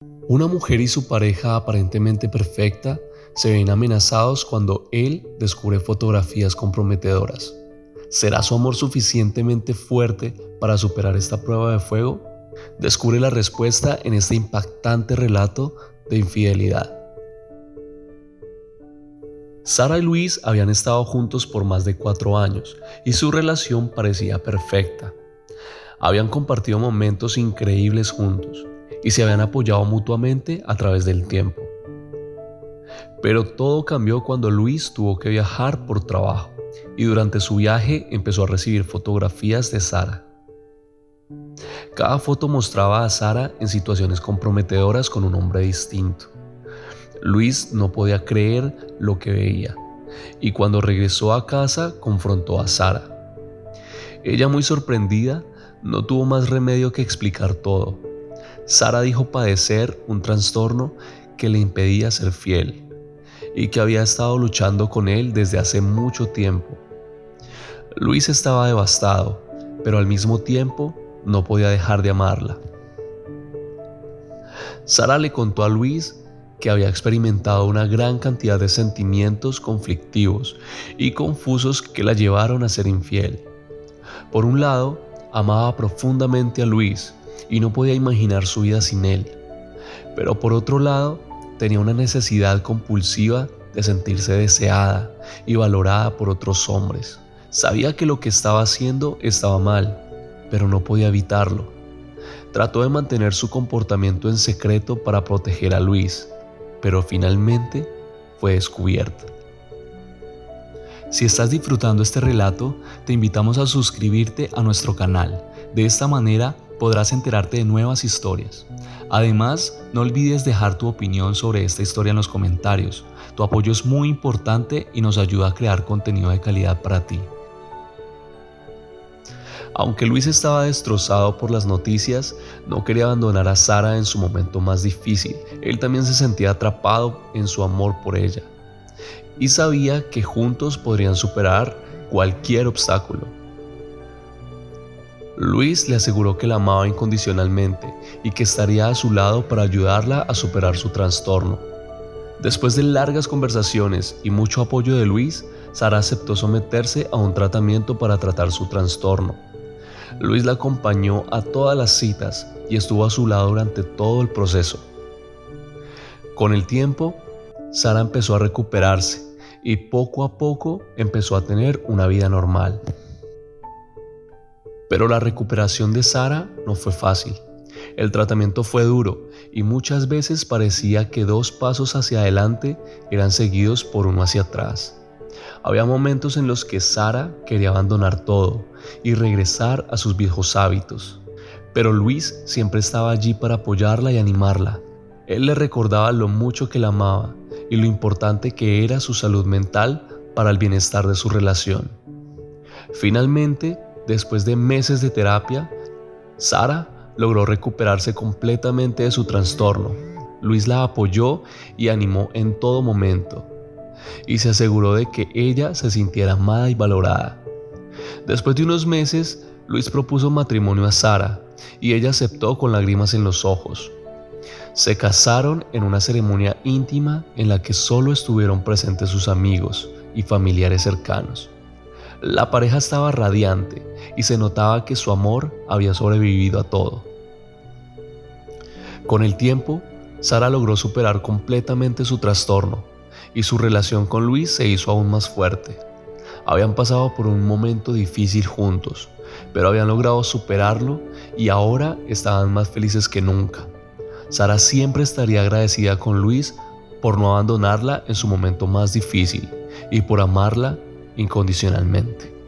Una mujer y su pareja aparentemente perfecta se ven amenazados cuando él descubre fotografías comprometedoras. ¿Será su amor suficientemente fuerte para superar esta prueba de fuego? Descubre la respuesta en este impactante relato de infidelidad. Sara y Luis habían estado juntos por más de 4 años y su relación parecía perfecta. Habían compartido momentos increíbles juntos y se habían apoyado mutuamente a través del tiempo. Pero todo cambió cuando Luis tuvo que viajar por trabajo y durante su viaje empezó a recibir fotografías de Sara. Cada foto mostraba a Sara en situaciones comprometedoras con un hombre distinto. Luis no podía creer lo que veía y cuando regresó a casa confrontó a Sara. Ella, muy sorprendida, no tuvo más remedio que explicar todo. Sara dijo padecer un trastorno que le impedía ser fiel y que había estado luchando con él desde hace mucho tiempo. Luis estaba devastado, pero al mismo tiempo no podía dejar de amarla. Sara le contó a Luis que había experimentado una gran cantidad de sentimientos conflictivos y confusos que la llevaron a ser infiel. Por un lado, amaba profundamente a Luis y no podía imaginar su vida sin él. Pero por otro lado, tenía una necesidad compulsiva de sentirse deseada y valorada por otros hombres. Sabía que lo que estaba haciendo estaba mal, pero no podía evitarlo. Trató de mantener su comportamiento en secreto para proteger a Luis, pero finalmente fue descubierta. Si estás disfrutando este relato, te invitamos a suscribirte a nuestro canal. De esta manera podrás enterarte de nuevas historias. Además, no olvides dejar tu opinión sobre esta historia en los comentarios. Tu apoyo es muy importante y nos ayuda a crear contenido de calidad para ti. Aunque Luis estaba destrozado por las noticias, no quería abandonar a Sara en su momento más difícil. Él también se sentía atrapado en su amor por ella y sabía que juntos podrían superar cualquier obstáculo. Luis le aseguró que la amaba incondicionalmente y que estaría a su lado para ayudarla a superar su trastorno. Después de largas conversaciones y mucho apoyo de Luis, Sara aceptó someterse a un tratamiento para tratar su trastorno. Luis la acompañó a todas las citas y estuvo a su lado durante todo el proceso. Con el tiempo, Sara empezó a recuperarse y poco a poco empezó a tener una vida normal. Pero la recuperación de Sara no fue fácil. El tratamiento fue duro y muchas veces parecía que 2 pasos hacia adelante eran seguidos por uno hacia atrás. Había momentos en los que Sara quería abandonar todo y regresar a sus viejos hábitos, pero Luis siempre estaba allí para apoyarla y animarla. Él le recordaba lo mucho que la amaba y lo importante que era su salud mental para el bienestar de su relación. Finalmente, después de meses de terapia, Sara logró recuperarse completamente de su trastorno. Luis la apoyó y animó en todo momento, y se aseguró de que ella se sintiera amada y valorada. Después de unos meses, Luis propuso matrimonio a Sara, y ella aceptó con lágrimas en los ojos. Se casaron en una ceremonia íntima en la que solo estuvieron presentes sus amigos y familiares cercanos. La pareja estaba radiante y se notaba que su amor había sobrevivido a todo. Con el tiempo, Sara logró superar completamente su trastorno y su relación con Luis se hizo aún más fuerte. Habían pasado por un momento difícil juntos, pero habían logrado superarlo y ahora estaban más felices que nunca. Sara siempre estaría agradecida con Luis por no abandonarla en su momento más difícil y por amarla incondicionalmente.